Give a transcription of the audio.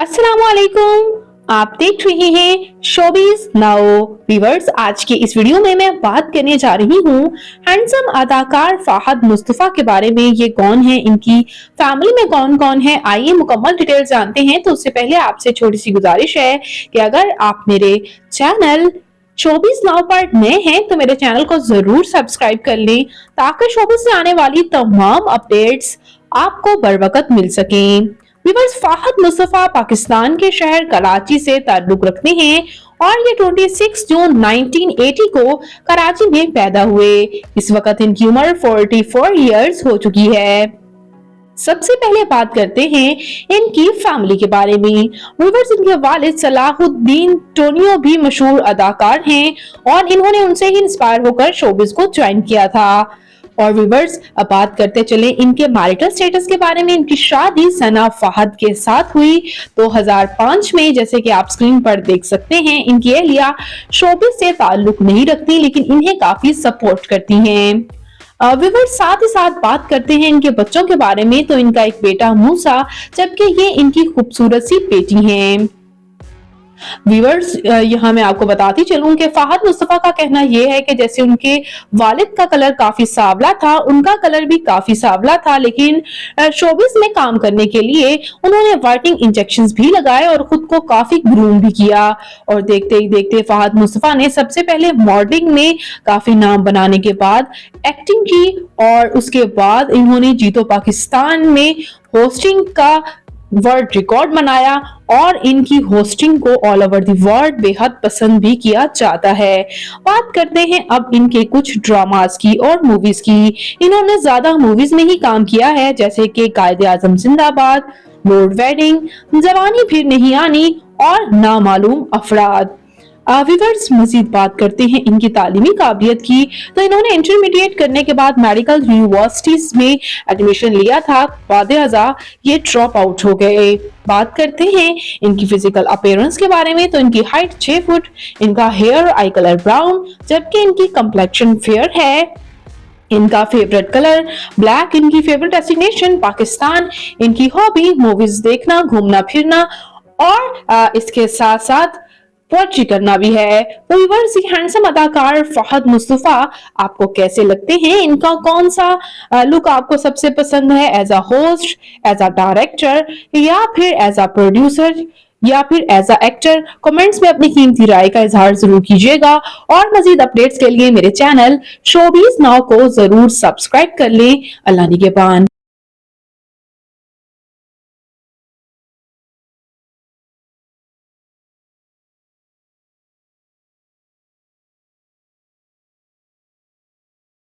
अस्सलामुअलैकुम। आप देख रहे हैं शोबिज नाउ। व्यूअर्स, आज के इस वीडियो में मैं बात करने जा रही हूँ हैंडसम अदाकार फाहद मुस्तफा के बारे में। ये कौन है, इनकी फैमिली में कौन कौन है, आइए मुकम्मल डिटेल जानते हैं। तो उससे पहले आपसे छोटी सी गुजारिश है कि अगर आप मेरे चैनल शोबिज नाउ पर नए हैं तो मेरे चैनल को जरूर सब्सक्राइब कर लें ताकि शोबिज से आने वाली तमाम अपडेट्स आपको बर वक्त मिल सकें। व्यूअर्स, फाहद मुस्तफा पाकिस्तान के शहर कराची से ताल्लुक रखते हैं और ये 26 जून 1980 को कराची में पैदा हुए। इस वक्त इनकी उम्र 44 इयर्स हो चुकी है। सबसे पहले बात करते हैं इनकी फैमिली के बारे में। व्यूअर्स, इनके वालिद सलाहुद्दीन टोनियो भी मशहूर अदाकार हैं और इन्होंने उनसे ही इंस्पायर होकर शोबिज को ज्वाइन किया था। और व्यूअर्स, अब बात करते चले इनके मैरिटल स्टेटस के बारे में। इनकी शादी सना फहद के साथ हुई 2005 में। जैसे कि आप स्क्रीन पर देख सकते हैं, इनकी अहलिया शोबिज से ताल्लुक नहीं रखती लेकिन इन्हें काफी सपोर्ट करती हैं। व्यूअर्स, साथ ही साथ बात करते हैं इनके बच्चों के बारे में। तो इनका एक बेटा मूसा, जबकि ये इनकी खूबसूरत सी बेटी हैं। व्यूअर्स, यहाँ मैं आपको बताती चलूं कि फाहद मुस्तफा का कहना यह है कि जैसे उनके वालिद का कलर काफी सांवला था, उनका कलर भी काफी सांवला था, लेकिन शोबिज में काम करने के लिए उन्होंने वाइटनिंग इंजेक्शंस भी लगाए और खुद को काफी ग्रूम भी किया। और देखते ही देखते फाहद मुस्तफा ने सबसे पहले मॉडलिंग में काफी नाम बनाने के बाद एक्टिंग की और उसके बाद इन्होंने जीतो पाकिस्तान में होस्टिंग का वर्ल्ड रिकॉर्ड बनाया और इनकी होस्टिंग को ऑल ओवर द वर्ल्ड बेहद पसंद भी किया जाता है। बात करते हैं अब इनके कुछ ड्रामास की और मूवीज की। इन्होंने ज्यादा मूवीज में ही काम किया है, जैसे कि कायदे आजम जिंदाबाद, लॉर्ड वेडिंग, जवानी फिर नहीं आनी और नामालूम अफराद। व्यूअर्स, मजीद बात करते हैं इनकी तालीमी काबिलियत की। तो इन्होंने इंटरमीडिएट करने के बाद मेडिकल यूनिवर्सिटीज में एडमिशन लिया था, बादे ये ड्रॉप आउट हो गए। बात करते हैं इनकी फिजिकल अपीयरेंस के बारे में। तो इनकी हाइट 6 फुट, इनका हेयर आई कलर ब्राउन, जबकि इनकी कंप्लेक्शन फेयर है। इनका फेवरेट कलर ब्लैक, इनकी फेवरेट डेस्टिनेशन पाकिस्तान, इनकी हॉबी मूवीज देखना, घूमना फिरना और इसके साथ साथ पोएट्री करना भी है। तो व्यूअर्स, हैंडसम अदाकार फाहद मुस्तफा आपको कैसे लगते हैं? इनका कौन सा लुक आपको सबसे पसंद है, as a host, as a director या फिर एज अ प्रोड्यूसर या फिर एज अ एक्टर? कमेंट्स में अपनी कीमती राय का इजहार जरूर कीजिएगा और मजीद अपडेट्स के लिए मेरे चैनल शोबिज नाउ को जरूर सब्सक्राइब कर लें। अल्लाह निगहबान।